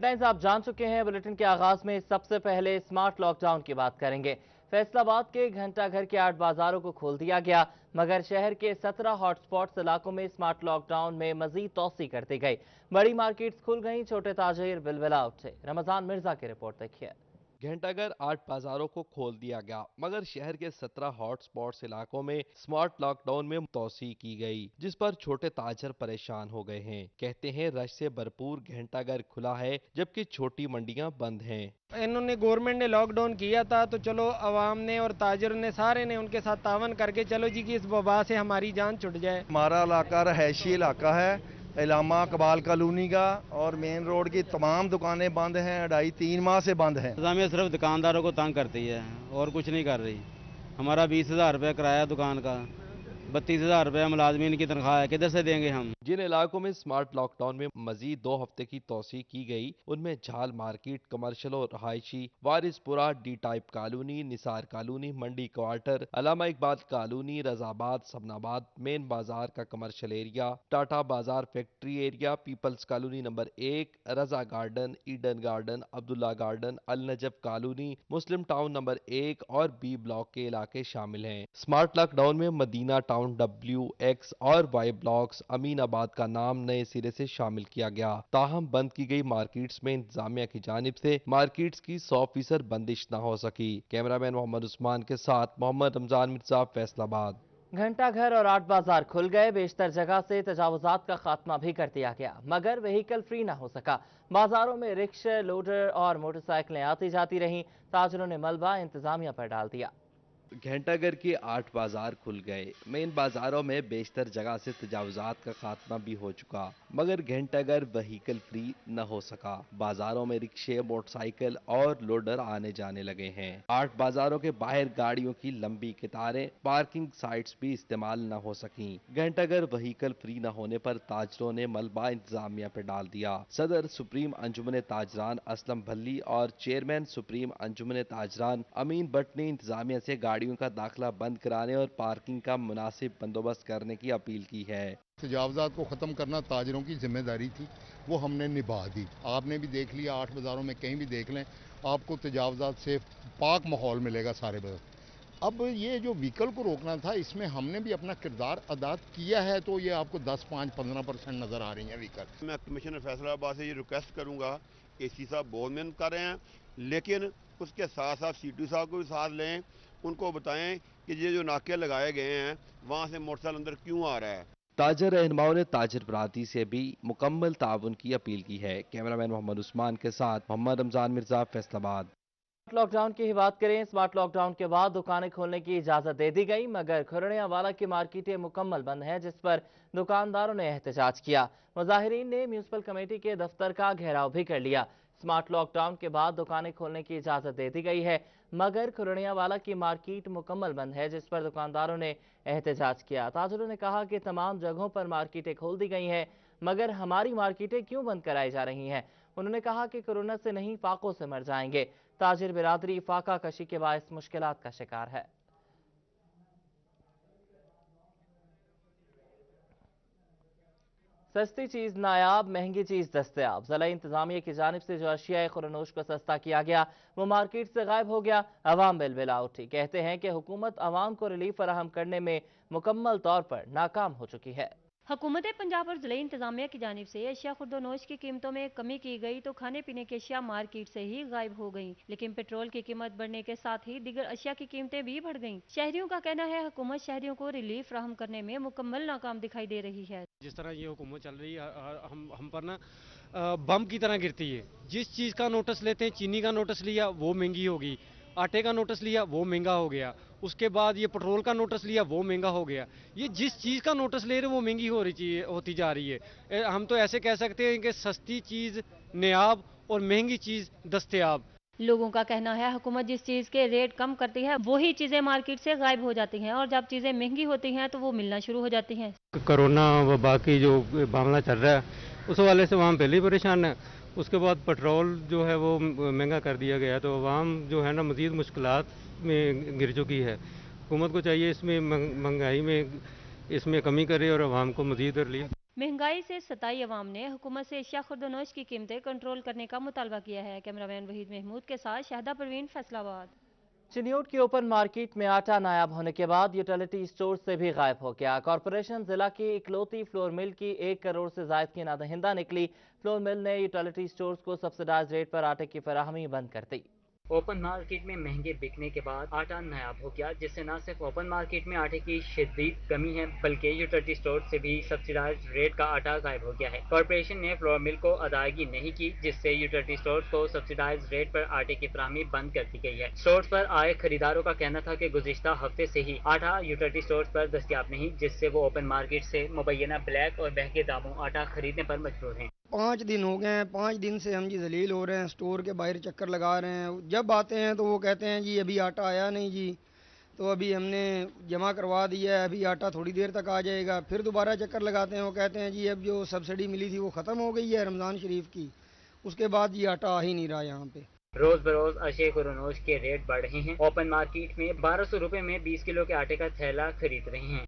Headlines आप जान चुके हैं। बुलेटिन के आगाज में सबसे पहले स्मार्ट लॉकडाउन की बात करेंगे। फैसलाबाद के घंटा घर के 8 बाजारों को खोल दिया गया, मगर शहर के 17 हॉटस्पॉट्स इलाकों में स्मार्ट लॉकडाउन में मजीद तोसी कर दी गई। बड़ी मार्केट्स खुल गई, छोटे ताजिर बिलबिला उठे। रमजान मिर्जा की रिपोर्ट देखिए। घंटाघर 8 बाजारों को खोल दिया गया, मगर शहर के 17 हॉट स्पॉट्स इलाकों में स्मार्ट लॉकडाउन में तोसी की गई, जिस पर छोटे ताजर परेशान हो गए हैं। कहते हैं रश से भरपूर घंटाघर खुला है, जबकि छोटी मंडियां बंद हैं। इन्होंने गवर्नमेंट ने लॉकडाउन किया था तो चलो अवाम ने और ताजरों ने सारे ने उनके साथ तावन करके चलो जी की इस वबा से हमारी जान छुट जाए। हमारा इलाका रहायशी इलाका है, इलामा कबाल कॉलोनी का, और मेन रोड की तमाम दुकानें बंद हैं। 2.5-3 माह से बंद हैं। इंतजामिया सिर्फ दुकानदारों को तंग करती है और कुछ नहीं कर रही। हमारा 20,000 रुपये किराया दुकान का, 32,000 रुपये मुलाजमीन की तनख्वाह है, किधर से देंगे हम। जिन इलाकों में स्मार्ट लॉकडाउन में मजीद 2 हफ्ते की तोसी की गई, उनमें झाल मार्केट, कमर्शियल और रहायशी, Warispura, D type colony, Nisar colony, Mandi quarter, Allama Iqbal colony, Razabad, Sabnabad, main बाजार का कमर्शियल एरिया, टाटा बाजार factory area, peoples colony number 1, Raza garden, Eden garden, Abdullah garden, Al Najaf colony, Muslim town number 1 और बी ब्लॉक के इलाके शामिल हैं। स्मार्ट लॉकडाउन में मदीना टाउन, डब्ल्यू, एक्स और वाई ब्लॉक्स, अमीनाबाद का नाम नए सिरे से शामिल किया गया। ताहम बंद की गई मार्केट्स में इंतजामिया की जानिब से मार्केट्स की 100% बंदिश न हो सकी। कैमरामैन मोहम्मद उस्मान के साथ मोहम्मद रमजान मिर्जा, फैसलाबाद। घंटा घर और 8 बाजार खुल गए, बेशतर जगह से तजावुजात का खात्मा भी कर दिया गया, मगर व्हीकल फ्री ना हो सका। बाजारों में रिक्शे, लोडर और मोटरसाइकिलें आती जाती रहीं। ताजरों ने मलबा इंतजामिया पर डाल दिया। घंटाघर के 8 बाजार खुल गए। मेन बाजारों में बेशतर जगह से तजावुजात का खात्मा भी हो चुका, मगर घंटाघर व्हीकल फ्री न हो सका। बाजारों में रिक्शे, मोटरसाइकिल और लोडर आने जाने लगे हैं। 8 बाजारों के बाहर गाड़ियों की लंबी कतारें, पार्किंग साइट्स भी इस्तेमाल न हो सकी। घंटाघर व्हीकल फ्री न होने पर ताजरों ने मलबा इंतजामिया पर डाल दिया। सदर सुप्रीम अंजुमन ताजरान असलम भल्ली और चेयरमैन सुप्रीम अंजुमन ताजरान अमीन भट्ट ने इंतजामिया से गाड़ियों का दाखिला बंद कराने और पार्किंग का मुनासिब बंदोबस्त करने की अपील की है। तजावजात को ख़त्म करना ताजरों की जिम्मेदारी थी, वो हमने निभा दी। आपने भी देख लिया, 8 बाज़ारों में कहीं भी देख लें, आपको तजावजात से पाक माहौल मिलेगा सारे बाजार। अब ये जो व्हीकल को रोकना था, इसमें हमने भी अपना किरदार अदा किया है, तो ये आपको 10, 5, 15% नज़र आ रही है व्हीकल। मैं कमिश्नर फैसलाबाद से ये रिक्वेस्ट करूँगा कि सी साहब बहुत मेहनत कर रहे हैं, लेकिन उसके साथ साथ सीटू साहब को भी साथ लें, उनको बताएं कि ये जो नाके लगाए गए हैं वहाँ से मोटरसाइकिल अंदर क्यों आ रहा है। ताजर रहनुमाओं ने ताजर बरादरी से भी मुकम्मल ताउन की अपील की है। कैमरामैन मोहम्मद उस्मान के साथ मोहम्मद रमजान मिर्जा, फैसलाबाद। लॉकडाउन की ही बात करें। स्मार्ट लॉकडाउन के बाद दुकानें खोलने की इजाजत दे दी गई, मगर खुरड़ियावाला की मार्केटें मुकम्मल बंद हैं, जिस पर दुकानदारों ने एहतजाज किया। मुजाहिरीन ने म्यूनिसिपल कमेटी के दफ्तर का घेराव भी कर लिया। स्मार्ट लॉकडाउन के बाद दुकानें खोलने की इजाजत दे दी गई है, मगर खुरड़ियावाला की मार्केट मुकम्मल बंद है, जिस पर दुकानदारों ने एहतजाज किया। ताजरों ने कहा कि तमाम जगहों पर मार्केटें खोल दी गई हैं, मगर हमारी मार्केटें क्यों बंद कराई जा रही हैं। उन्होंने कहा कि कोरोना से नहीं, फाकों से मर जाएंगे। ताजिर बिरादरी फाका कशी के बायस मुश्किलात का शिकार है। सस्ती चीज नायाब, महंगी चीज दस्तयाब। जिला इंतजामिया की जानिब से जो अशिया खुरनोश को सस्ता किया गया, वो मार्केट से गायब हो गया। अवाम बिलबिला उठी। कहते हैं कि हुकूमत अवाम को रिलीफ फराहम करने में मुकम्मल तौर पर नाकाम हो चुकी है। हुकूमत पंजाब और जिले इंतजामिया की जानिब से अशिया खुर्दोनोश की कीमतों में कमी की गई, तो खाने पीने की अशिया मार्केट से ही गायब हो गईं। लेकिन पेट्रोल की कीमत बढ़ने के साथ ही दीगर अशिया की कीमतें भी बढ़ गईं। शहरियों का कहना है हुकूमत शहरियों को रिलीफ फराहम करने में मुकम्मल नाकाम दिखाई दे रही है। जिस तरह ये हुकूमत चल रही है, हम पर ना बम की तरह गिरती है। जिस चीज़ का नोटिस लेते हैं, चीनी का नोटिस लिया वो महंगी होगी, आटे का नोटिस लिया वो महंगा हो गया, उसके बाद ये पेट्रोल का नोटिस लिया वो महंगा हो गया। ये जिस चीज़ का नोटिस ले रहे वो महंगी होती जा रही है। हम तो ऐसे कह सकते हैं कि सस्ती चीज़ नायाब और महंगी चीज़ दस्तयाब। लोगों का कहना है हुकूमत जिस चीज के रेट कम करती है वही चीजें मार्केट से गायब हो जाती हैं, और जब चीजें महंगी होती हैं तो वो मिलना शुरू हो जाती हैं। कोरोना वबा की जो मामला चल रहा है उस वाले से वहाँ पहले ही परेशान है। उसके बाद पेट्रोल जो है वो महंगा कर दिया गया, तो आवाम जो है ना मज़ीद मुश्किलात में गिर चुकी है। हुकूमत को चाहिए इसमें महंगाई में इसमें कमी करे और आवाम को मज़ीद रिलीफ महंगाई से सताई अवाम ने हुकूमत से एशिया खुर्दनोश की कीमतें कंट्रोल करने का मुतालबा किया है। कैमरामैन वहीद महमूद के साथ शाहिदा परवीन, फैसलाबाद। चिन्योट की ओपन मार्केट में आटा नायाब होने के बाद यूटिलिटी स्टोर से भी गायब हो गया। कॉरपोरेशन जिला की इकलौती फ्लोर मिल की 1 करोड़ से जायद की नादहिंदा निकली। फ्लोर मिल ने यूटिलिटी स्टोर्स को सब्सिडाइज रेट पर आटे की फराहमी बंद कर दी। ओपन मार्केट में महंगे बिकने के बाद आटा नायाब हो गया, जिससे न सिर्फ ओपन मार्केट में आटे की शदीद कमी है बल्कि यूटिलिटी स्टोर से भी सब्सिडाइज रेट का आटा गायब हो गया है। कॉरपोरेशन ने फ्लोर मिल को अदायगी नहीं की, जिससे यूटिलिटी स्टोर को सब्सिडाइज रेट पर आटे की फराहमी बंद कर दी गई है। स्टोर पर आए खरीदारों का कहना था कि गुज़िश्ता हफ्ते से ही आटा यूटिलिटी स्टोर पर दस्तयाब नहीं, जिससे वो ओपन मार्केट से मुबैना ब्लैक और महंगे दामों आटा खरीदने पर मजबूर हैं। 5 दिन हो गए हैं, 5 दिन से हम जी जलील हो रहे हैं, स्टोर के बाहर चक्कर लगा रहे हैं। जब आते हैं तो वो कहते हैं जी अभी आटा आया नहीं जी, तो अभी हमने जमा करवा दिया है, अभी आटा थोड़ी देर तक आ जाएगा। फिर दोबारा चक्कर लगाते हैं, वो कहते हैं जी अब जो सब्सिडी मिली थी वो ख़त्म हो गई है रमज़ान शरीफ की, उसके बाद जी आटा आ ही नहीं रहा यहाँ पे। रोज बरोज अशे खुर्दनोश के रेट बढ़ रहे हैं। ओपन मार्केट में 1200 रुपए में 20 किलो के आटे का थैला खरीद रहे हैं।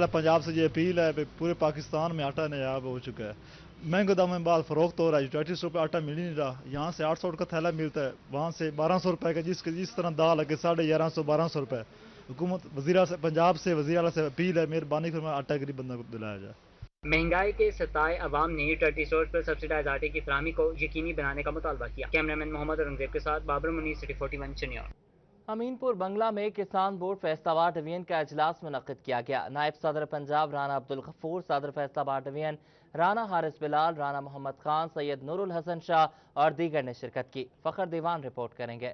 पंजाब से ये अपील है, पूरे पाकिस्तान में आटा नायाब हो चुका है, महंगे दाम में बाल फरोख्त हो रहा है। 32 रुपये आटा मिल ही नहीं रहा, यहाँ से 800 का थैला मिलता है, वहाँ से 1200 रुपये का। जिस तरह दाल है कि 1150-1200 रुपये। हुकूमत वज़ीर से पंजाब से वज़ीर आला से अपील है, मेहरबानी कर आटा गरीब बंदा को दिलाया जाए। महंगाई के सताए अवाम ने यूटिलिटी स्टोर पर सब्सिडाइज आटे की फराहमी को यकीनी बनाने का मुतालबा किया। कैमरामैन मोहम्मद औरंगजेब के साथ बाबर मुनीर, सिटी 41 चिन्योट। अमीनपुर बंगला में किसान बोर्ड फैसलाबाद डिवीजन का इजलास मुनक्किद किया गया। नायब सदर पंजाब राना अब्दुल गफूर, सदर फैसलाबाद डिवीजन राना हारिस बिलाल, राना मोहम्मद खान, सैयद नूरुल हसन शाह और दीगर ने शिरकत की। फखर दीवान रिपोर्ट करेंगे।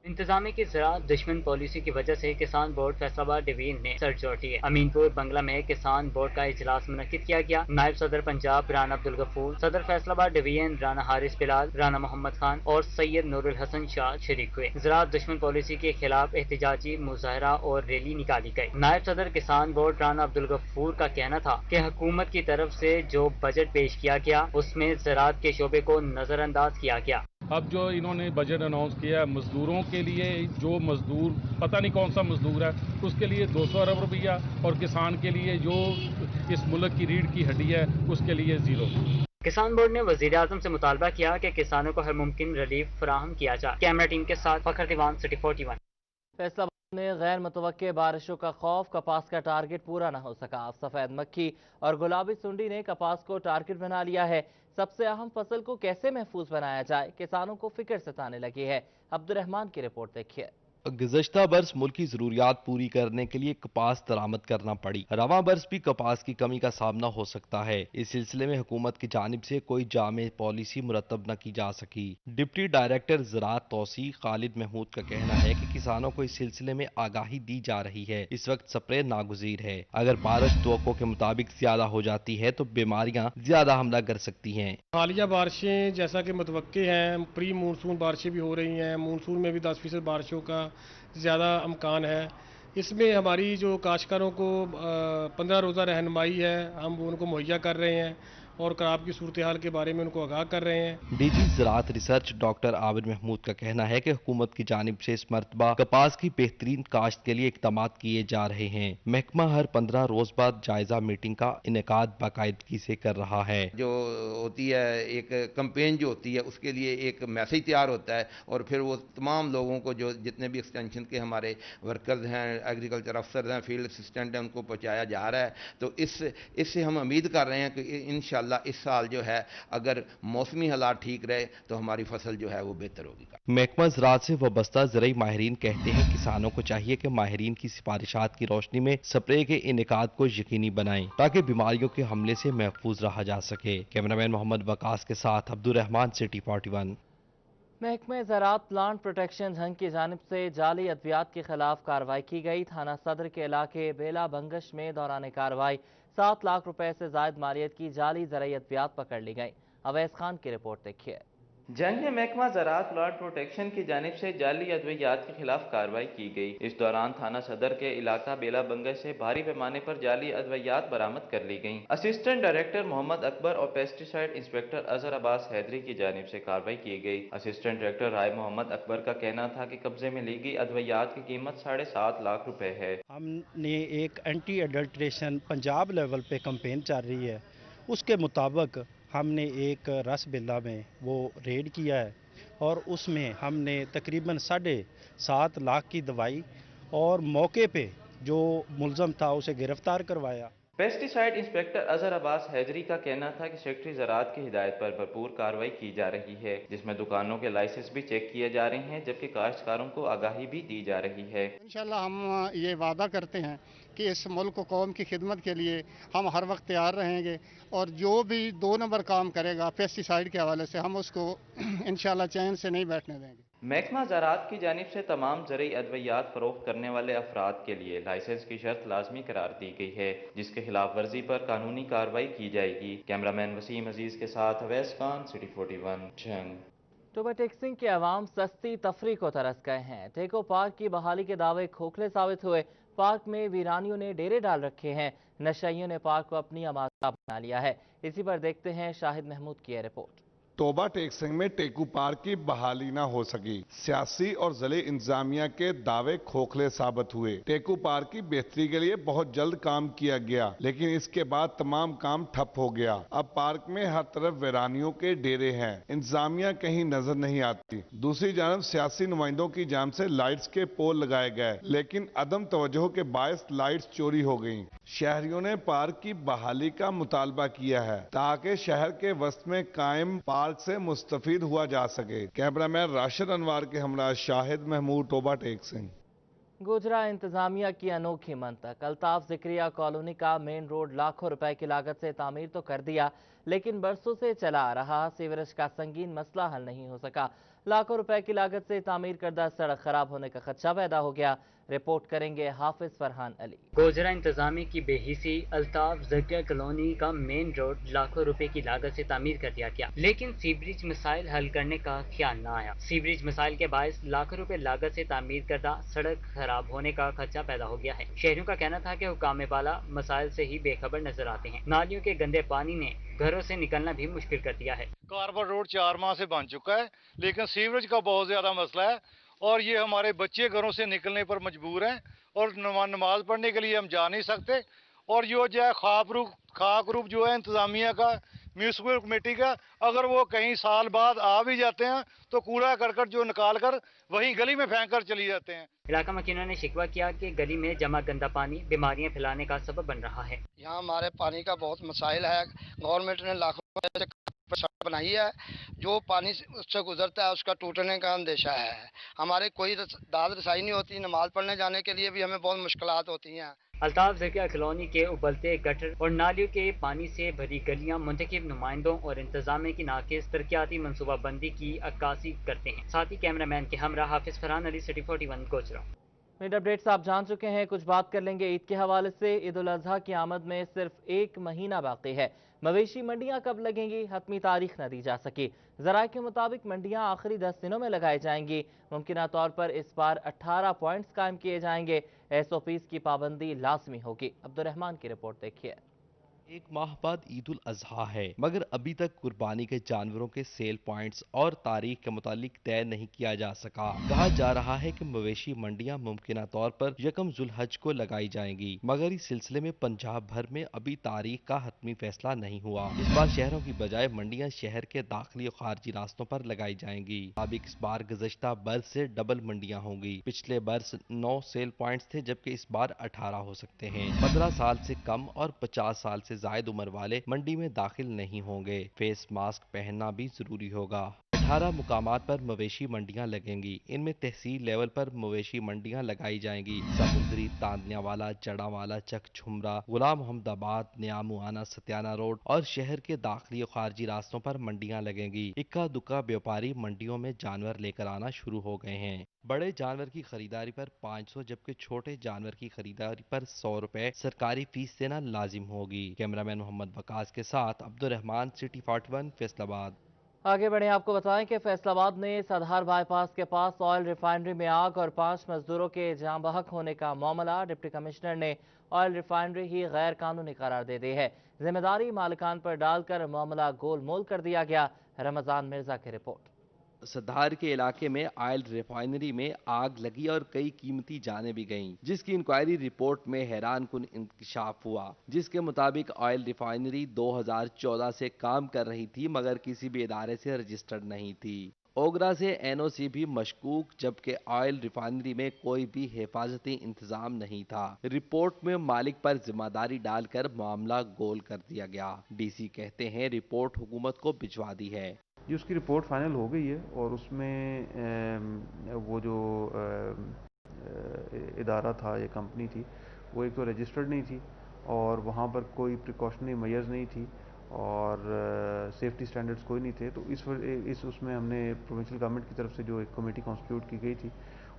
इंतजामी की ज़राअत दुश्मन पॉलिसी की वजह से किसान बोर्ड फैसलाबाद डिवीजन ने सर जोड़ दिए। अमीनपुर बंगला में किसान बोर्ड का इजलास मुनक्किद किया गया। नायब सदर पंजाब राना अब्दुल गफूर, सदर फैसलाबाद डिवीजन राना हारिस बिलाल, राना मोहम्मद खान और सैयद नूरुल हसन शाह शरीक हुए। ज़राअत दुश्मन पॉलिसी के खिलाफ एहतजाजी मुजाहरा और रैली निकाली गई। नायब सदर किसान बोर्ड राना अब्दुल गफूर का कहना था कि हुकूमत की तरफ से जो बजट पेश किया गया उसमें ज़राअत के शोबे को नजरअंदाज किया गया। अब जो इन्होंने बजट अनाउंस किया मजदूरों के लिए, जो मजदूर पता नहीं कौन सा मजदूर है उसके लिए 200 अरब रुपया, और किसान के लिए जो इस मुल्क की रीढ़ की हड्डी है उसके लिए 0। किसान बोर्ड ने वजीर आजम से मुतालबा किया कि किसानों को हर मुमकिन रिलीफ फराहम किया जाए। कैमरा टीम के साथ फखर दीवान, सिटी 41। फैसलाबाद में गैर मुतवक्के बारिशों का खौफ, कपास का टारगेट पूरा न हो सका। सफेद मक्खी और गुलाबी सुंडी ने कपास को टारगेट बना लिया है। सबसे अहम फसल को कैसे महफूज बनाया जाए, किसानों को फिक्र सताने लगी है। अब्दुर्रहमान की रिपोर्ट देखिए। गुज़श्ता बरस मुल्क की ज़रूरियात पूरी करने के लिए कपास दरामद करना पड़ी। रवां बरस भी कपास की कमी का सामना हो सकता है। इस सिलसिले में हुकूमत की जानिब से कोई जामे पॉलिसी मुरतब न की जा सकी। डिप्टी डायरेक्टर ज़राअत तौसीक खालिद महमूद का कहना है कि किसानों को इस सिलसिले में आगाही दी जा रही है। इस वक्त स्प्रे नागुज़ीर है। अगर बारिश तवक्को के मुताबिक ज्यादा हो जाती है तो बीमारियाँ ज्यादा हमला कर सकती हैं। हालिया बारिशें जैसा कि मुतवक्के हैं, प्री मानसून बारिशें भी हो रही हैं, मानसून में भी 10% बारिशों का ज़्यादा अमकान है। इसमें हमारी जो काश्तकारों को 15 रोज़ा रहनुमाई है, हम उनको मुहैया कर रहे हैं और क्रॉप की सूरत हाल के बारे में उनको आगाह कर रहे हैं। डीजी ज़राअत रिसर्च डॉक्टर आबिद महमूद का कहना है कि हुकूमत की जानिब से इस मरतबा कपास की बेहतरीन काश्त के लिए इक़दाम किए जा रहे हैं। महकमा हर 15 रोज बाद जायजा मीटिंग का इनेकाद बाकायदगी से कर रहा है। जो होती है एक कंपेन जो होती है उसके लिए एक मैसेज तैयार होता है और फिर वो तमाम लोगों को जो जितने भी एक्सटेंशन के हमारे वर्कर्स हैं, एग्रीकल्चर अफसर हैं, फील्ड असिस्टेंट हैं, उनको पहुँचाया जा रहा है। तो इससे हम उम्मीद कर रहे हैं कि इंशाअल्लाह इस साल जो है अगर मौसमी हालात ठीक रहे तो हमारी फसल जो है वो बेहतर होगी। महकमा ज़राअत से वाबस्ता ज़राई माहिरीन कहते हैं किसानों को चाहिए कि माहिरीन की सिफारिशात की रोशनी में स्प्रे के इनेकाद को यकीनी बनाएं ताकि बीमारियों के हमले से महफूज रहा जा सके। कैमरामैन मोहम्मद वकास के साथ अब्दुर्रहमान, सिटी 41। महकमे ज़राअत प्लांट प्रोटेक्शन झंग की जानिब से जाली अद्वियात के खिलाफ कार्रवाई की गई। थाना सदर के इलाके बेला बंगश में दौरान कार्रवाई 7 लाख रुपए से जायद मालियत की जाली ज़राई अद्वियात पकड़ ली गई। अवैस खान की रिपोर्ट देखिए। जंग में महकमा ज़राअत प्लांट प्रोटेक्शन की जानिब से जाली अद्वियात के खिलाफ कार्रवाई की गई। इस दौरान थाना सदर के इलाका बेला बंगश से भारी पैमाने पर जाली अद्वियात बरामद कर ली गईं। असिस्टेंट डायरेक्टर मोहम्मद अकबर और पेस्टिसाइड इंस्पेक्टर अजहर अब्बास हैदरी की जानिब से कार्रवाई की गई। असिस्टेंट डायरेक्टर राय मोहम्मद अकबर का कहना था कि कब्जे में ली गई अद्वियात की कीमत 7.5 लाख रुपए है। हमने एक एंटी अडल्ट्रेशन पंजाब लेवल पे कंपेन चल रही है اس کے مطابق ہم نے ایک رس بلا میں وہ ریڈ کیا ہے اور اس میں ہم نے تقریباً 7.5 لاکھ کی دوائی اور موقع پہ جو ملزم تھا اسے گرفتار کروایا۔ پیسٹی سائیڈ انسپیکٹر اظہر عباس حیدری کا کہنا تھا کہ سیکٹری زراعت کی ہدایت پر بھرپور کارروائی کی جا رہی ہے، جس میں دکانوں کے لائسنس بھی چیک کیے جا رہے ہیں، جبکہ کاشتکاروں کو آگاہی بھی دی جا رہی ہے۔ انشاءاللہ ہم یہ وعدہ کرتے ہیں کہ اس ملک و قوم کی خدمت کے لیے ہم ہر وقت تیار رہیں گے، اور جو بھی 2 نمبر کام کرے گا پیسٹی سائیڈ کے حوالے سے ہم اس کو انشاءاللہ چین سے نہیں بیٹھنے دیں گے۔ محکمہ زراعت کی جانب سے تمام زرعی ادویات فروخت کرنے والے افراد کے لیے لائسنس کی شرط لازمی قرار دی گئی ہے، جس کے خلاف ورزی پر قانونی کارروائی کی جائے گی۔ کیمرامین وسیم عزیز کے ساتھ اویس خان، سٹی 41 جنگ۔ ٹوبہ ٹیکسنگ کے عوام سستی تفریح کو ترس گئے ہیں۔ ٹیکو پارک کی بحالی کے دعوے کھوکھلے ثابت ہوئے۔ پارک میں ویرانیوں نے ڈیرے ڈال رکھے ہیں۔ نشائیوں نے پارک کو اپنی آمادگاہ بنا لیا ہے۔ اسی پر دیکھتے ہیں شاہد محمود کی رپورٹ۔ توبہ ٹیکسنگ میں ٹیکو پارک کی بحالی نہ ہو سکی۔ سیاسی اور ضلعی انتظامیہ کے دعوے کھوکھلے ثابت ہوئے۔ ٹیکو پارک کی بہتری کے لیے بہت جلد کام کیا گیا، لیکن اس کے بعد تمام کام ٹھپ ہو گیا۔ اب پارک میں ہر طرف ویرانیوں کے ڈیرے ہیں۔ انتظامیہ کہیں نظر نہیں آتی۔ دوسری جانب سیاسی نمائندوں کی جانب سے لائٹس کے پول لگائے گئے، لیکن عدم توجہ کے باعث لائٹس چوری ہو گئیں۔ شہریوں نے پارک کی بحالی کا مطالبہ کیا ہے تاکہ شہر کے وسط میں قائم پارک سے مستفید ہوا جا سکے۔ کیمرامین راشد انوار کے ہمراہ شاہد محمود، توبہ ٹیکسنگ۔ گوجرا انتظامیہ کی انوکھی منطق۔ الطاف ذکریہ کالونی کا مین روڈ لاکھوں روپے کی لاگت سے تعمیر تو کر دیا، لیکن برسوں سے چلا آ رہا سیوریج کا سنگین مسئلہ حل نہیں ہو سکا۔ لاکھوں روپے کی لاگت سے تعمیر کردہ سڑک خراب ہونے کا خدشہ پیدا ہو گیا۔ رپورٹ کریں گے حافظ فرحان علی۔ گوجرا انتظامیہ کی بے حسی الطاف ذکریہ کالونی کا مین روڈ لاکھوں روپے کی لاگت سے تعمیر کر دیا گیا، لیکن سیوریج مسائل حل کرنے کا خیال نہ آیا۔ سیوریج مسائل کے باعث لاکھوں روپے لاگت سے تعمیر کردہ سڑک خراب ہونے کا خدشہ پیدا ہو گیا ہے۔ شہریوں کا کہنا تھا کہ حکام بالا مسائل سے ہی بے خبر نظر آتے ہیں۔ نالیوں کے گندے پانی نے گھروں سے نکلنا بھی مشکل کر دیا ہے۔ کاربن روڈ 4 ماہ سے بن چکا ہے، لیکن سیوریج کا بہت زیادہ مسئلہ ہے، اور یہ ہمارے بچے گھروں سے نکلنے پر مجبور ہیں، اور نماز پڑھنے کے لیے ہم جا نہیں سکتے۔ اور یہ جو ہے خاک روپ جو ہے انتظامیہ کا، میونسپل کمیٹی کا، اگر وہ کہیں سال بعد آ بھی جاتے ہیں تو کوڑا کرکٹ جو نکال کر وہیں گلی میں پھینک کر چلی جاتے ہیں۔ علاقہ مکینوں نے شکوہ کیا کہ گلی میں جمع گندا پانی بیماریاں پھیلانے کا سبب بن رہا ہے۔ یہاں ہمارے پانی کا بہت مسائل ہے۔ گورنمنٹ نے لاکھوں سڑک بنائی ہے، جو پانی اس سے گزرتا ہے اس کا ٹوٹنے کا اندیشہ ہے۔ ہمارے کوئی داد رسائی نہیں ہوتی، نماز پڑھنے جانے کے لیے بھی ہمیں بہت مشکلات ہوتی ہیں۔ الطاف ذکریہ کالونی کے ابلتے گٹر اور نالیوں کے پانی سے بھری گلیاں منتخب نمائندوں اور انتظامیہ کی ناقص ترقیاتی منصوبہ بندی کی عکاسی کرتے ہیں۔ ساتھ ہی کیمرہ مین کے ہمراہ حافظ فرحان علی، سٹی 41 گوجرا۔ میڈ اپڈیٹس آپ جان چکے ہیں، کچھ بات کر لیں گے عید کے حوالے سے۔ عید الاضحیٰ کی آمد میں صرف 1 مہینہ باقی ہے۔ مویشی منڈیاں کب لگیں گی، حتمی تاریخ نہ دی جا سکی۔ ذرائع کے مطابق منڈیاں آخری 10 دنوں میں لگائی جائیں گی۔ ممکنہ طور پر اس بار 18 پوائنٹس قائم کیے جائیں گے۔ SOPs کی پابندی لازمی ہوگی۔ عبدالرحمان کی رپورٹ دیکھیے۔ 1 ماہ بعد عید الاضحیٰ ہے، مگر ابھی تک قربانی کے جانوروں کے سیل پوائنٹس اور تاریخ کے متعلق طے نہیں کیا جا سکا۔ کہا جا رہا ہے کہ مویشی منڈیاں ممکنہ طور پر 1 ذوالحج کو لگائی جائیں گی، مگر اس سلسلے میں پنجاب بھر میں ابھی تاریخ کا حتمی فیصلہ نہیں ہوا۔ اس بار شہروں کی بجائے منڈیاں شہر کے داخلی اور خارجی راستوں پر لگائی جائیں گی۔ اس بار گزشتہ برس سے ڈبل منڈیاں ہوں گی۔ پچھلے برس 9 سیل پوائنٹس تھے، جبکہ اس بار 18 ہو سکتے ہیں۔ 15 سال سے کم اور 50 سال سے زائد عمر والے منڈی میں داخل نہیں ہوں گے۔ فیس ماسک پہننا بھی ضروری ہوگا۔ 18 مقامات پر مویشی منڈیاں لگیں گی۔ ان میں تحصیل لیول پر مویشی منڈیاں لگائی جائیں گی۔ سمندری، تاندیا والا، جڑا والا، چک چھمرا، غلام محمد آباد، نیا موانا، ستیانہ روڈ اور شہر کے داخلی اور خارجی راستوں پر منڈیاں لگیں گی۔ اکا دکا بیوپاری منڈیوں میں جانور لے کر آنا شروع ہو گئے ہیں۔ بڑے جانور کی خریداری پر 500 جبکہ چھوٹے جانور کی خریداری پر 100 روپے سرکاری فیس دینا لازم ہوگی۔ کیمرامین محمد وقاص کے ساتھ عبدالرحمان، سٹی 41 فیصل آباد۔ آگے بڑھیں، آپ کو بتائیں کہ فیصل آباد میں صدہار بائی پاس کے پاس آئل ریفائنری میں آگ اور 5 مزدوروں کے جاں بحق ہونے کا معاملہ ڈپٹی کمشنر نے آئل ریفائنری ہی غیر قانونی قرار دے دی ہے۔ ذمہ داری مالکان پر ڈال کر معاملہ گول مول کر دیا گیا۔ رمضان مرزا کی رپورٹ۔ सदार के इलाके में ऑयल रिफाइनरी में आग लगी और कई कीमती जानें भी गईं, जिसकी इंक्वायरी रिपोर्ट में हैरानकुन इंकशाफ हुआ, जिसके मुताबिक ऑयल रिफाइनरी 2014 से काम कर रही थी मगर किसी भी इदारे से रजिस्टर्ड नहीं थी। ओगरा से एनओसी भी मशकूक, जबकि ऑयल रिफाइनरी में कोई भी हिफाजती इंतजाम नहीं था। रिपोर्ट में मालिक पर जिम्मेदारी डालकर मामला गोल कर दिया गया। डीसी कहते हैं रिपोर्ट हुकूमत को भिजवा दी है। जी, उसकी रिपोर्ट फाइनल हो गई है और उसमें वो जो इदारा था, ये कंपनी थी, वो एक तो रजिस्टर्ड नहीं थी और वहाँ पर कोई प्रिकॉशनरी मेजर्स नहीं थी और सेफ्टी स्टैंडर्ड्स कोई नहीं थे। तो इस उसमें हमने प्रोविंशियल गवर्नमेंट की तरफ से जो एक कमेटी कॉन्स्टिट्यूट की गई थी,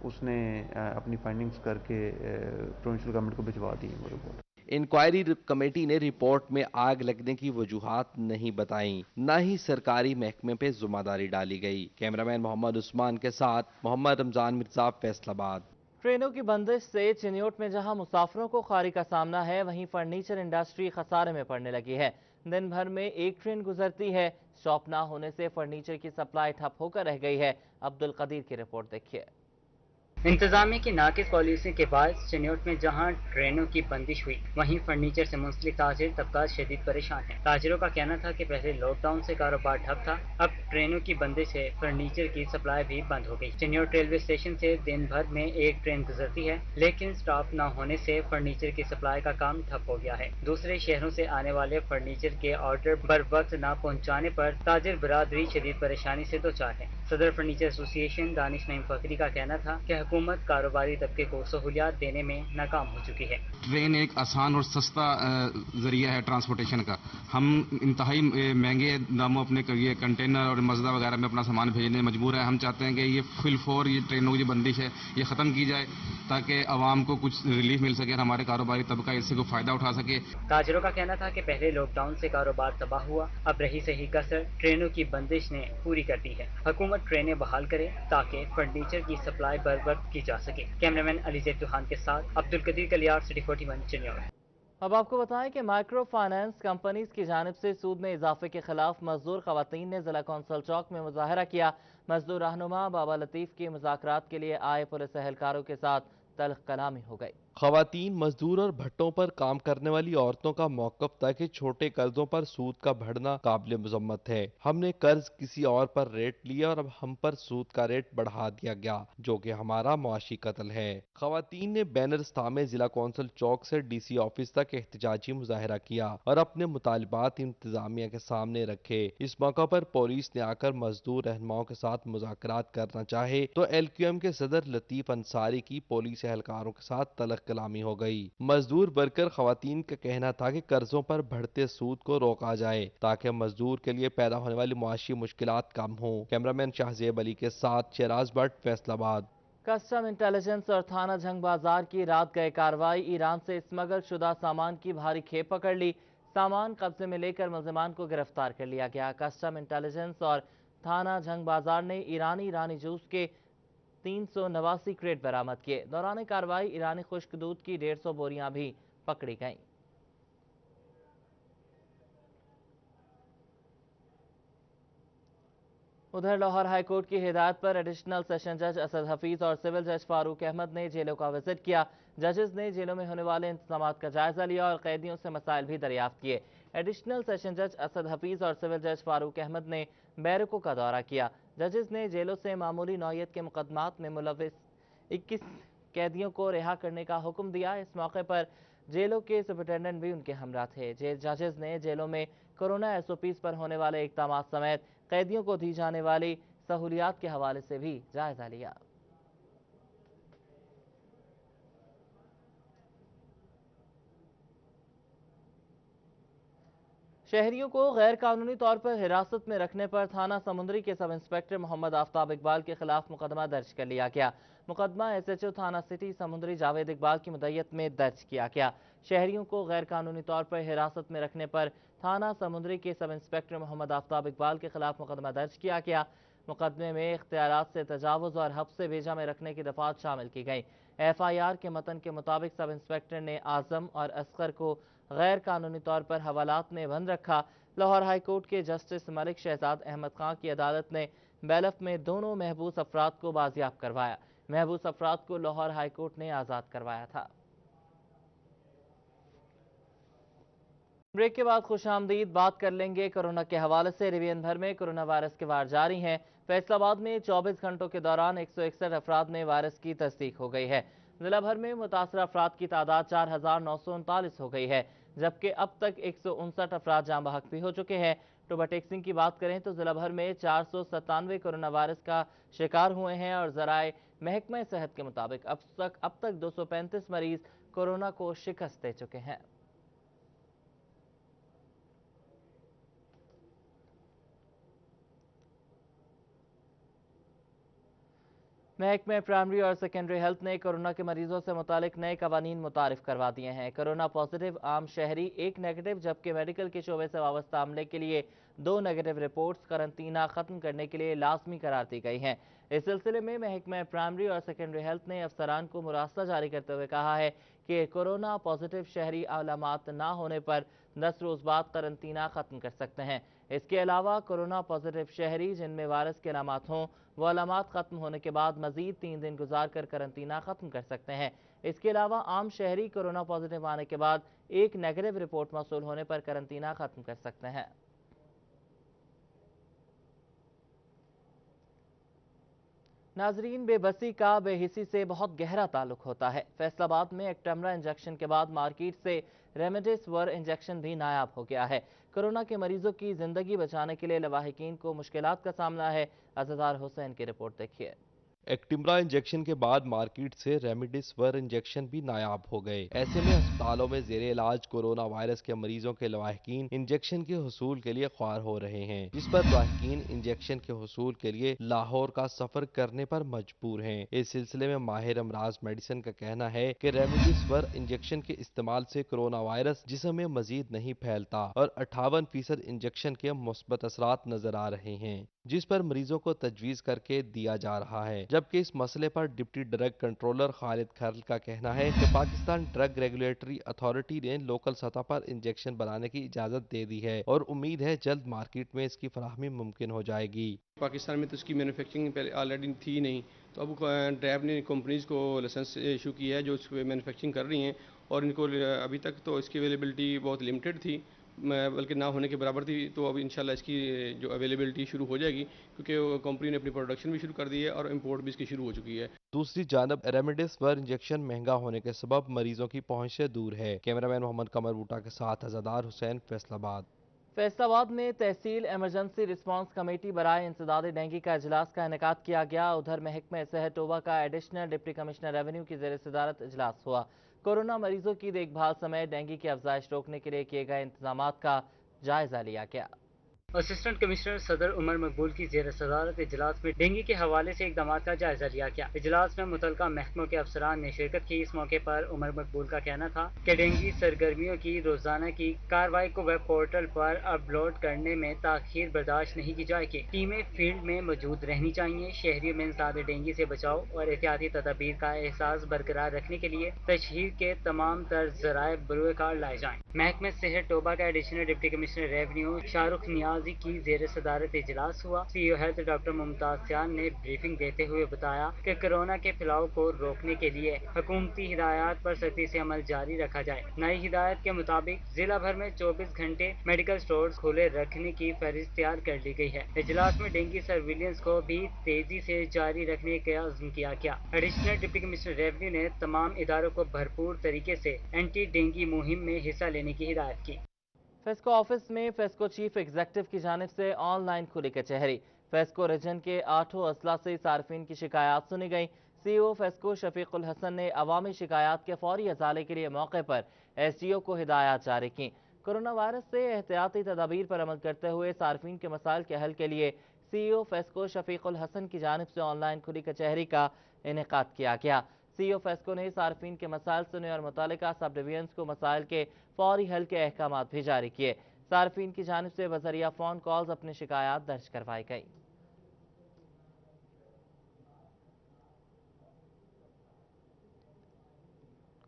उसने अपनी फाइंडिंग्स करके प्रोविंशियल गवर्नमेंट को भिजवा दी वो रिपोर्ट। इंक्वायरी कमेटी ने रिपोर्ट में आग लगने की वजूहात नहीं बताई, न ही सरकारी महकमे पे जिम्मेदारी डाली गई। कैमरामैन मोहम्मद उस्मान के साथ मोहम्मद रमजान मिर्जा, फैसलाबाद। ट्रेनों की बंदिश से चिन्योट में जहां मुसाफिरों को खारी का सामना है, वहीं फर्नीचर इंडस्ट्री खसारे में पड़ने लगी है। दिन भर में एक ट्रेन गुजरती है। स्टॉप ना होने से फर्नीचर की सप्लाई ठप होकर रह गई है। अब्दुल कदीर की रिपोर्ट देखिए। इंतजामिया की नाकिस पॉलिसी के बाद चिन्योट में जहां ट्रेनों की बंदिश हुई, वहीं फर्नीचर से मुंसलिक ताजिर तबका शदीद परेशान है। ताजिरों का कहना था कि पहले लॉकडाउन से कारोबार ठप था, अब ट्रेनों की बंदिश से फर्नीचर की सप्लाई भी बंद हो गई। चिन्योट रेलवे स्टेशन से दिन भर में एक ट्रेन गुजरती है, लेकिन स्टॉप न होने से फर्नीचर की सप्लाई का काम ठप हो गया है। दूसरे शहरों से आने वाले फर्नीचर के ऑर्डर बर वक्त न पहुँचाने पर ताजिर बरादरी शदीद परेशानी से दो चार है। सदर फर्नीचर एसोसिएशन दानिश नईम फकरी का कहना था कि हुकूमत कारोबारी तबके को सहूलियात देने में नाकाम हो चुकी है। ट्रेन एक आसान और सस्ता जरिया है ट्रांसपोर्टेशन का। हम इंतहाई महंगे दामों अपने ये कंटेनर और मजदा वगैरह में अपना सामान भेजने मजबूर है। हम चाहते हैं कि ये फिलफोर ये ट्रेनों की जो बंदिश है ये ख़त्म की जाए ताकि आवाम को कुछ रिलीफ मिल सके और हमारे कारोबारी तबका इससे कोई फ़ायदा उठा सके। ताजिरों का कहना था कि पहले लॉकडाउन से कारोबार तबाह हुआ, अब रही सही कसर ट्रेनों की बंदिश ने पूरी कर दी है। हुकूमत ट्रेनें बहाल करे ताकि फर्नीचर की सप्लाई बर वक्त की जा सके। कैमरामैन अलीज़ैद दुहान के साथ अब्दुल कदीर कलियार, सिटी 41 चिन्योट। अब आपको बताएं कि माइक्रो फाइनेंस कंपनीज की जानिब से सूद में इजाफे के खिलाफ मजदूर खवातीन ने जिला कौंसल चौक में मुजाहरा किया। मजदूर रहनुमा बाबा लतीफ की मुज़ाकरात के लिए आए पुलिस एहलकारों के साथ तल्ख कलामी हो गई। खवातीन, मजदूर और भट्टों पर काम करने वाली औरतों का मौक़िफ़ था कि छोटे कर्जों पर सूद का बढ़ना काबिल मज़म्मत है। हमने कर्ज किसी और पर रेट लिया और अब हम पर सूद का रेट बढ़ा दिया गया, जो कि हमारा मुआशी कत्ल है। खवातीन ने बैनर्स थामे जिला कौंसल चौक से डीसी ऑफिस तक एहतजाजी मुजाहरा किया और अपने मुतालबात इंतजामिया के सामने रखे। इस मौका पर पुलिस ने आकर मजदूर रहनुमाओं के साथ मुज़ाकरात करना चाहे तो LQM के सदर लतीफ अंसारी की पुलिस एहलकारों के साथ तलख कलामी हो गई। मजदूर वर्कर खवातीन का कहना था कि कर्जों पर बढ़ते सूद को रोका जाए ताकि मजदूर के लिए पैदा होने वाली मुआशी मुश्किलात कम हो। कैमरामैन शाहजेब अली के साथ शहराज भट्ट, फैसलाबाद। कस्टम इंटेलिजेंस और थाना जंग बाजार की रात गए कार्रवाई, ईरान से स्मगल शुदा सामान की भारी खेप पकड़ ली। सामान कब्जे में लेकर मुलजिमान को गिरफ्तार कर लिया गया। कस्टम इंटेलिजेंस और थाना जंग बाजार ने ईरानी जूस के 389 क्रेट बरामद किए। दौरान कार्रवाई ईरानी खुश्क दूध की 150 बोरियां भी पकड़ी गईं। उधर लाहौर हाईकोर्ट की हिदायत पर एडिशनल सेशन जज असद हफीज और सिविल जज फारूक अहमद ने जेलों का विजिट किया। जजेस ने जेलों में होने वाले इंतजामात का जायजा लिया और कैदियों से मसाइल भी दरियाफ्त किए। एडिशनल सेशन जज असद हफीज और सिविल जज फारूक अहमद ने बैरकों का दौरा किया। जजेस ने जेलों से मामूली नौयत के मुकदमात में मुलविस 21 कैदियों को रिहा करने का हुक्म दिया। इस मौके पर जेलों के सुपरिटेंडेंट भी उनके हमरा थे। जजेस ने जेलों में कोरोना SOPs पर होने वाले इक़दाम समेत कैदियों को दी जाने वाली सहूलियात के हवाले से भी जायजा लिया। शहरियों को गैर कानूनी तौर पर हिरासत में रखने पर थाना समुंदरी के सब इंस्पेक्टर मोहम्मद आफ्ताब इकबाल के खिलाफ मुकदमा दर्ज कर लिया गया। मुकदमा SHO थाना सिटी समुंदरी जावेद इकबाल की मुद्दत में दर्ज किया गया। शहरियों को गैर कानूनी तौर पर हिरासत में रखने पर थाना समुंदरी के सब इंस्पेक्टर मोहम्मद आफ्ताब इकबाल के खिलाफ मुकदमा दर्ज किया गया। मुकदमे में इख्तियारात से तजावुज़ और हब्स से भेजा में रखने की दफात शामिल की गई। FIR के मतन के मुताबिक सब इंस्पेक्टर ने आजम और असगर को गैर कानूनी तौर पर हवालात में बंद रखा। लाहौर हाई कोर्ट के जस्टिस मलिक शहजाद अहमद खां की अदालत ने बेलफ में दोनों महबूस अफराद को बाजियाब करवाया। महबूस अफराद को लाहौर हाई कोर्ट ने आज़ाद करवाया था। ब्रेक के बाद खुशामदीद। बात कर लेंगे कोरोना के हवाले से। रिवीजन भर में कोरोना वायरस के वार जारी हैं। फैसलाबाद में 24 घंटों के दौरान 161 अफराद में वायरस की तस्दीक हो गई है। जिला भर में मुतासर अफराद की तादाद 4939 हो गई है, जबकि अब तक 159 अफराद जाँ बहक भी हो चुके हैं। टोबा टेक्सिंग की बात करें तो जिला भर में 497 कोरोना वायरस का शिकार हुए हैं और ज़राए महकमा सेहत के मुताबिक अब तक 235 मरीज कोरोना को शिकस्त दे चुके हैं। महकमे प्राइमरी और सेकेंडरी हेल्थ ने कोरोना के मरीजों से मुतालिक नए कवानीन मुतारिफ करवा दिए हैं। कोरोना पॉजिटिव आम शहरी 1 नेगेटिव, जबकि मेडिकल के शोबे से वाबस्ता अमले के लिए 2 नेगेटिव रिपोर्ट्स करंतना खत्म करने के लिए लाजमी करार दी गई हैं। इस सिलसिले में महकमे प्राइमरी और सेकेंडरी हेल्थ ने अफसरान को मुरासला जारी करते हुए कहा है कि कोरोना पॉजिटिव शहरी अलामात ना होने पर 10 रोज बाद करंतना खत्म कर सकते हैं। इसके अलावा कोरोना पॉजिटिव शहरी जिनमें वायरस के अलामात हों वो अलामात खत्म होने के बाद मजीद 3 दिन गुजार कर करंतना खत्म कर सकते हैं। इसके अलावा आम शहरी कोरोना पॉजिटिव आने के बाद 1 नेगेटिव रिपोर्ट मौसूल होने पर करंतना खत्म कर सकते हैं। नाजरीन, बेबसी का बेहिसी से बहुत गहरा ताल्लुक होता है। फैसलाबाद में एक्टेमरा इंजेक्शन के बाद मार्केट से रेमडेसिविर इंजेक्शन भी नायाब हो गया है। कोरोना के मरीजों की जिंदगी बचाने के लिए लवाहिकीन को मुश्किलात का सामना है। अज़हर हुसैन की रिपोर्ट देखिए। एक्टिमरा इंजेक्शन के बाद मार्केट से रेमडेसिविर इंजेक्शन भी नायाब हो गए। ऐसे में अस्पतालों में जेरे इलाज कोरोना वायरस के मरीजों के लवाहिकीन इंजेक्शन के हुसूल के लिए ख्वार हो रहे हैं, जिस पर लवाहिकीन इंजेक्शन के हुसूल के लिए लाहौर का सफर करने पर मजबूर हैं। इस सिलसिले में माहिर अमराज मेडिसिन का कहना है कि रेमडेसिविर इंजेक्शन के इस्तेमाल से कोरोना वायरस जिस्म में मजीद नहीं फैलता और 58% इंजेक्शन के मुस्बत असरात नजर आ रहे हैं, जिस पर मरीजों को तजवीज करके दिया जा रहा है। जबकि इस मसले पर डिप्टी ड्रग कंट्रोलर खालिद खरल का कहना है कि पाकिस्तान ड्रग रेगुलेटरी अथॉरिटी ने लोकल सतह पर इंजेक्शन बनाने की इजाजत दे दी है और उम्मीद है जल्द मार्केट में इसकी फराहमी मुमकिन हो जाएगी। पाकिस्तान में तो इसकी मैन्युफैक्चरिंग पहले ऑलरेडी थी नहीं, तो अब ड्रैब ने कंपनीज को लाइसेंस इशू किया है जो इस मैन्युफैक्चरिंग कर रही हैं, और इनको अभी तक तो इसकी अवेलेबिलिटी बहुत लिमिटेड थी, बल्कि ना होने के बराबर थी। तो अब इंशाल्लाह इसकी जो अवेलेबिलिटी शुरू हो जाएगी, क्योंकि कंपनी ने अपनी प्रोडक्शन भी शुरू कर दी है और इंपोर्ट भी इसकी शुरू हो चुकी है। दूसरी जानब रेमडेसिविर इंजेक्शन महंगा होने के सबब मरीजों की पहुंच से दूर है। कैमरामैन मोहम्मद कमर बूटा के साथ अज़हर हुसैन, फैसलाबाद। फैसलाबाद में तहसील एमरजेंसी रिस्पांस कमेटी बराए इंसदाद डेंगू का इजलास का इनेकाद किया गया। उधर महकमा सेहत टोबा का एडिशनल डिप्टी कमिश्नर रेवेन्यू की ज़ेर सदारत इजलास हुआ। कोरोना मरीजों की देखभाल समेत डेंगू की अफजाइश रोकने के लिए किए गए इंतजामात का जायजा लिया गया। असिस्टेंट कमिश्नर सदर उमर मकबूल की ज़ेर सदारत इजलास में डेंगू के हवाले से इकदाम का जायजा लिया गया। इजलास में मुतलका महकमों के अफसरान ने शिरकत की। इस मौके पर उमर मकबूल का कहना था कि डेंगू सरगर्मियों की रोजाना की कार्रवाई को वेब पोर्टल पर अपलोड करने में ताखीर बर्दाश्त नहीं की जाएगी। टीमें फील्ड में मौजूद रहनी चाहिए। शहरियों में इंसदाद डेंगू से बचाव और एहतियाती तदाबीर का एहसास बरकरार रखने के लिए तशहीर के तमाम तर जराए बरूकार लाए जाएं। महकमा सेहत टोबा का additional deputy commissioner revenue Shahrukh Niaz की जेर सदारत इजलास हुआ। सीईओ हेल्थ डॉक्टर मुमताज सियान ने ब्रीफिंग देते हुए बताया कि कोरोना के फैलाव को रोकने के लिए हुकूमती हिदायत पर सख्ती से अमल जारी रखा जाए। नई हिदायत के मुताबिक जिला भर में 24 घंटे मेडिकल स्टोर्स खोले रखने की फहरिस्त तैयार कर ली गई है। इजलास में डेंगू सर्विलेंस को भी तेजी से जारी रखने का अज़्म किया गया। एडिशनल डिप्टी कमिश्नर रेवेन्यू ने तमाम इदारों को भरपूर तरीके से एंटी डेंगू मुहिम में हिस्सा लेने की हिदायत की। फेस्को ऑफिस में फेस्को चीफ एग्जेक्टिव की जानिब से ऑनलाइन खुली कचहरी। फेस्को रीजन के 8 अजला से सार्फिन की शिकायत सुनी गई। सीईओ फेस्को शफीकुल हसन ने अवामी शिकायत के फौरी अजाले के लिए मौके पर एसडीओ को हिदायत जारी की। कोरोना वायरस से एहतियाती तदाबीर पर अमल करते हुए सार्फिन के मसाइल के हल के लिए सीईओ फेस्को शफीकुल हसन की जानिब से ऑनलाइन खुली कचहरी का इनेकाद किया गया। सीईओ फेस्को ने सार्फिन के मसाइल सुने और मुतालिका सब डिवीजन्स को मसाइल के फौरी हल के अहकाम भी जारी किए। सार्फिन की जानिब से बजरिया फ़ोन कॉल्स अपनी शिकायत दर्ज करवाई गई।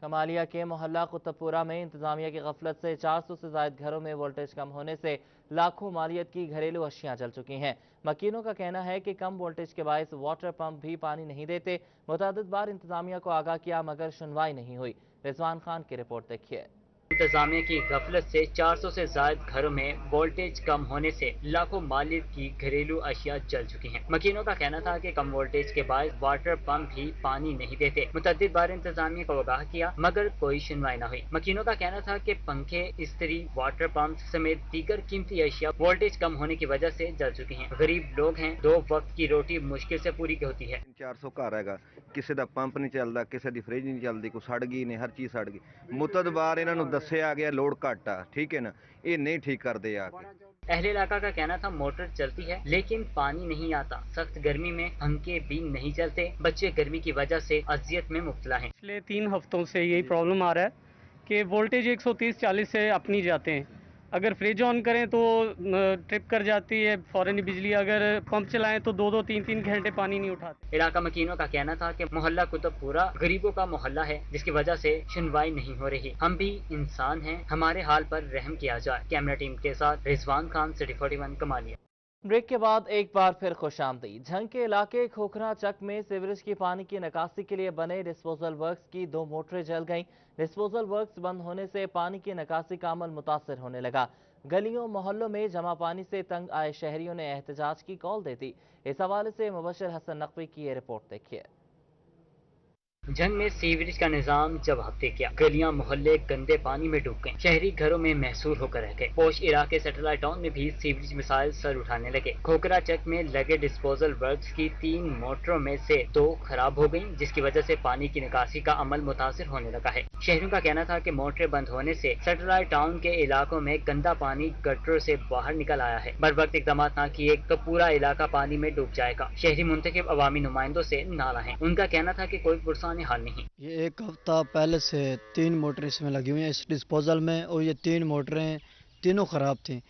कमालिया के मोहल्ला कुतुबपुरा में इंतजामिया की गफलत से 400 से ज्यादा घरों में वोल्टेज कम होने से लाखों मालियत की घरेलू अशियां जल चुकी हैं। मकीनों का कहना है कि कम वोल्टेज के बायस वाटर पंप भी पानी नहीं देते। मुतअद्दिद बार इंतजामिया को आगाह किया मगर सुनवाई नहीं हुई। रिजवान खान की रिपोर्ट देखिए। इंतजामिया की गफलत से 400 से ज्यादा घरों में वोल्टेज कम होने से लाखों मालिक की घरेलू अशिया जल चुकी हैं। मकीनों का कहना था कि कम वोल्टेज के बाद वाटर पंप भी पानी नहीं देते। मुतअद्दिद बार इंतजामिया को आगाह किया मगर कोई सुनवाई न हुई। मकीनों का कहना था कि पंखे, इस्त्री, वाटर पंप समेत दीगर कीमती अशिया वोल्टेज कम होने की वजह से जल चुकी हैं। गरीब लोग हैं, 2 वक्त की रोटी मुश्किल से पूरी होती है। 400 घर है, किसी का पंप नहीं चलता, किसी की फ्रिज नहीं चलती, कोई सड़ गई ने, हर चीज़ सड़ गई। मुतअद्दिद बार इन्होंने दस्सिया गया लोड घट आ, ठीक है ना, ये नहीं ठीक करते आके। अहले इलाका का कहना था मोटर चलती है लेकिन पानी नहीं आता। सख्त गर्मी में पंखे भी नहीं चलते। बच्चे गर्मी की वजह से अजियत में मुब्तला हैं। पिछले 3 हफ्तों से यही प्रॉब्लम आ रहा है कि वोल्टेज 130-40 से अपनी जाते हैं। अगर फ्रिज ऑन करें तो ट्रिप कर जाती है फौरन ही बिजली। अगर पंप चलाएं तो 2-2, 3-3 घंटे पानी नहीं उठाते। इलाका मकीनों का कहना था कि मोहल्ला कुतुबपुरा गरीबों का मोहल्ला है जिसकी वजह से सुनवाई नहीं हो रही। हम भी इंसान हैं, हमारे हाल पर रहम किया जाए। कैमरा टीम के साथ रिजवान खान, सिटी 41 कमालिया। ब्रेक के बाद एक बार फिर खुशामदीद। झंग के इलाके खोखरा चक में सीवरेज की पानी की निकासी के लिए बने डिस्पोजल वर्क्स की 2 मोटरें जल गईं। डिस्पोजल वर्क्स बंद होने से पानी की निकासी का अमल मुतासर होने लगा। गलियों मोहल्लों में जमा पानी से तंग आए शहरियों ने एहतजाज की कॉल दे दी। इस हवाले से मुबशर हसन नकवी की ये रिपोर्ट देखिए। झंग में सीवरेज का निजाम जवाब दे गया। गलियां मोहल्ले गंदे पानी में डूब गए। शहरी घरों में महसूर होकर रह गए। पोश इलाके सैटेलाइट टाउन में भी सीवरेज मिसाइल सर उठाने लगे। खोखरा चक में लगे डिस्पोजल वर्क्स की 3 मोटरों में से 2 खराब हो गईं, जिसकी वजह से पानी की निकासी का अमल मुतासिर होने लगा है। शहरियों का कहना था कि मोटरें बंद होने से सैटेलाइट टाउन के इलाकों में गंदा पानी गटरों से बाहर निकल आया है। बर वक्त इकदाम न किए तो पूरा इलाका पानी में डूब जाएगा। शहरी मुंतखब अवामी नुमाइंदों से नाराज हैं। उनका कहना था कि कोई पुरसानी हाल नहीं। ये 1 हफ्ता पहले से 3 मोटरें इसमें लगी हुई हैं इस डिस्पोजल में, और ये 3 मोटरें तीनों ख़राब थीं।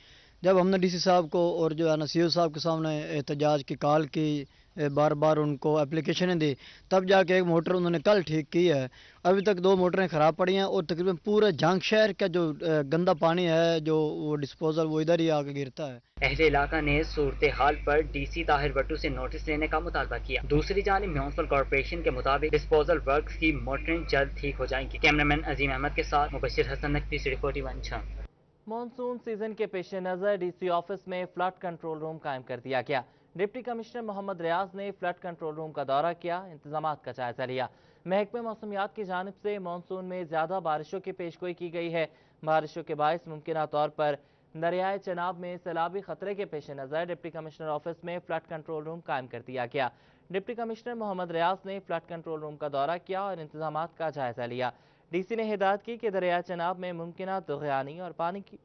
जब हमने डीसी साहब को और जो है ना सीओ साहब के सामने एहतजाज की कॉल की, बार बार उनको एप्लीकेशनें दी, तब जाके एक मोटर उन्होंने कल ठीक की है। अभी तक 2 मोटरें ख़राब पड़ी हैं और तकरीबन पूरे झंग शहर का जो गंदा पानी है जो वो डिस्पोजल वो इधर ही आके गिरता है। अहले इलाका ने सूरत हाल पर डीसी ताहिर भट्टू से नोटिस लेने का मुतालबा किया। दूसरी जानिब म्युनिसिपल कॉर्पोरेशन के मुताबिक डिस्पोजल वर्क्स की मोटरें जल्द ठीक हो जाएंगी। कैमरामैन अजीम अहमद के साथ Mubashar Hasan Naqvi, city 41 Jhang. Monsoon season के पेश नज़र डीसी ऑफिस में फ्लड कंट्रोल रूम कायम कर दिया गया। डिप्टी कमिश्नर मोहम्मद रियाज ने फ्लड कंट्रोल रूम का दौरा किया, इंतजामात का जायजा लिया। महकमे मौसमियात की जानिब से मानसून में ज़्यादा बारिशों की पेशगोई की गई है। बारिशों के बायस मुमकिना तौर पर दरियाए चनाब में सैलाबी खतरे के पेश नज़र डिप्टी कमिश्नर ऑफिस में फ्लड कंट्रोल रूम कायम कर दिया गया। डिप्टी कमिश्नर मोहम्मद रियाज ने फ्लड कंट्रोल रूम का दौरा किया और इंतजामात का जायजा लिया। डीसी ने हिदायत की कि दरियाए चनाब में मुमकिना तुग़यानी और पानी की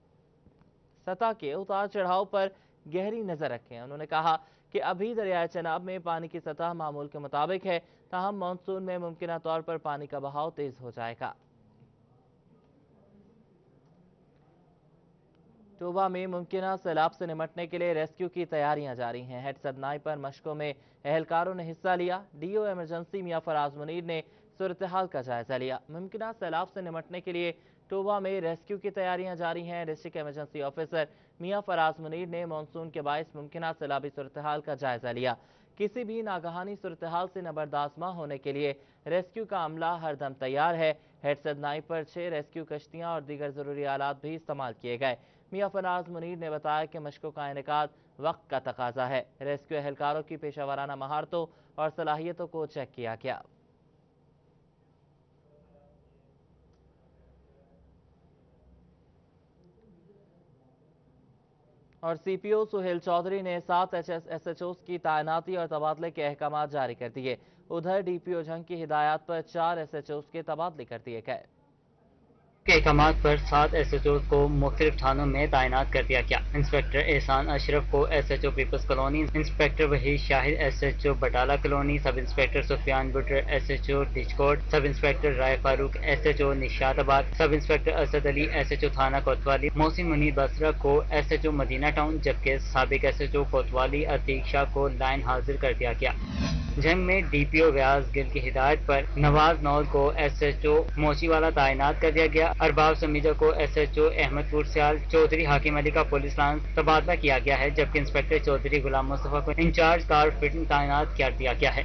सतह के उतार चढ़ाव पर गहरी नजर रखें। उन्होंने कहा कि अभी दरियाए चनाब में पानी की सतह मामूल के मुताबिक है, ताहम मानसून में मुमकिना तौर पर पानी का बहाव तेज हो जाएगा। टोबा में मुमकिना सैलाब से निमटने के लिए रेस्क्यू की तैयारियां जारी हैं। हेड सदनाई पर मशकों में एहलकारों ने हिस्सा लिया। डीओ इमरजेंसी मियां फराज मुनीर ने सूरत हाल का जायजा लिया। मुमकिना सैलाब से निमटने के लिए टोबा में रेस्क्यू की तैयारियां जारी हैं। डिस्ट्रिक्ट इमरजेंसी ऑफिसर मियां फराज मुनीर ने मानसून के बायस मुमकिना सैलाबी सूरत हाल का जायजा लिया। किसी भी नागहानी सूरत हाल से नबरदाश्त न होने के लिए रेस्क्यू का अमला हर दम तैयार है। हेड सदनाई पर 6 रेस्क्यू कश्तियां और दीगर जरूरी आलात भी इस्तेमाल किए गए। मियां फराज मुनीर ने बताया कि मशकों का इनेकाद वक्त का तकाजा है। रेस्क्यू एहलकारों की पेशावराना महारतों और सलाहियतों को चेक किया गया। और सीपीओ सुहेल चौधरी ने 7 एसएचओस की तैनाती और तबादले के अहकाम जारी कर दिए। उधर डीपीओ झंग की हिदायत पर 4 एसएचओस के तबादले कर दिए गए। के अहकाम पर 7 एसएचओ को मुख्तलिफ थानों में तैनात कर दिया गया। इंस्पेक्टर एहसान अशरफ को SHO peoples colony, inspector Waheed Shahid SHO Batala colony, sub inspector Sufiyan Buttar SHO Dichkot, sub inspector Rai Farooq SHO Nishatabad, sub inspector Asad Ali SHO थाना कोतवाली, मोहसिन मुनीर बसरा को एसएचओ मदीना टाउन, जबकि साबिक एसएचओ कोतवाली अतीक शाह को लाइन हाजिर कर दिया गया। جنگ میں DPO ویاس گل کی ہدایت پر نواز نول کو SHO موچی والا تعینات کر دیا گیا. ارباب سمیجا کو SHO احمد پور سیال، چودھری حاکم علی کا پولیس لائنس تبادلہ کیا گیا ہے، جبکہ انسپکٹر چودھری غلام مصطفیٰ کو انچارج کار فٹنگ تعینات کر دیا گیا ہے.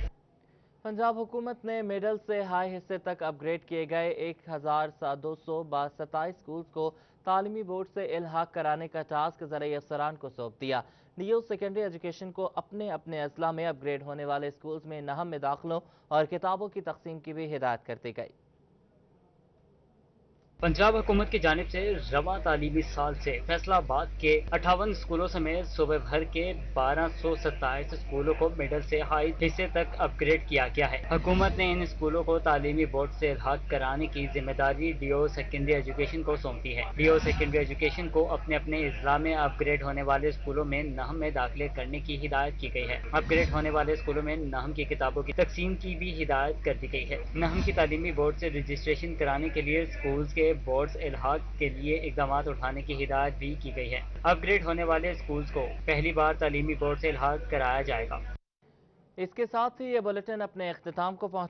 پنجاب حکومت نے میڈل سے ہائی حصے تک اپ گریڈ کیے گئے 1227 اسکولز کو تعلیمی بورڈ سے الحاق کرانے کا ٹاسک زرعی افسران کو سونپ دیا. ڈیو سیکنڈری ایجوکیشن کو اپنے اضلاع میں اپ گریڈ ہونے والے اسکولز میں نہم میں داخلوں اور کتابوں کی تقسیم کی بھی ہدایت کر دی گئی. پنجاب حکومت کی جانب سے رواں تعلیمی سال سے فیصلہ آباد کے 58 اسکولوں سمیت صوبے بھر کے 1227 اسکولوں کو مڈل سے ہائی حصے تک اپ گریڈ کیا گیا ہے. حکومت نے ان اسکولوں کو تعلیمی بورڈ سے الحاق کرانے کی ذمہ داری ڈیو سیکنڈری ایجوکیشن کو سونپی ہے. ڈیو سیکنڈری ایجوکیشن کو اپنے اضلاع میں اپ گریڈ ہونے والے اسکولوں میں نہم میں داخلے کرنے کی ہدایت کی گئی ہے. اپ گریڈ ہونے والے اسکولوں میں نہم کی کتابوں کی تقسیم کی بھی ہدایت کر دی گئی ہے. نہم کی تعلیمی بورڈ سے رجسٹریشن کرانے کے لیے اسکولز کے بورڈز الحاق کے لیے اقدامات اٹھانے کی ہدایت بھی کی گئی ہے. اپ گریڈ ہونے والے اسکولز کو پہلی بار تعلیمی بورڈ سے الحاق کرایا جائے گا. اس کے ساتھ ہی یہ بلیٹن اپنے اختتام کو پہنچا.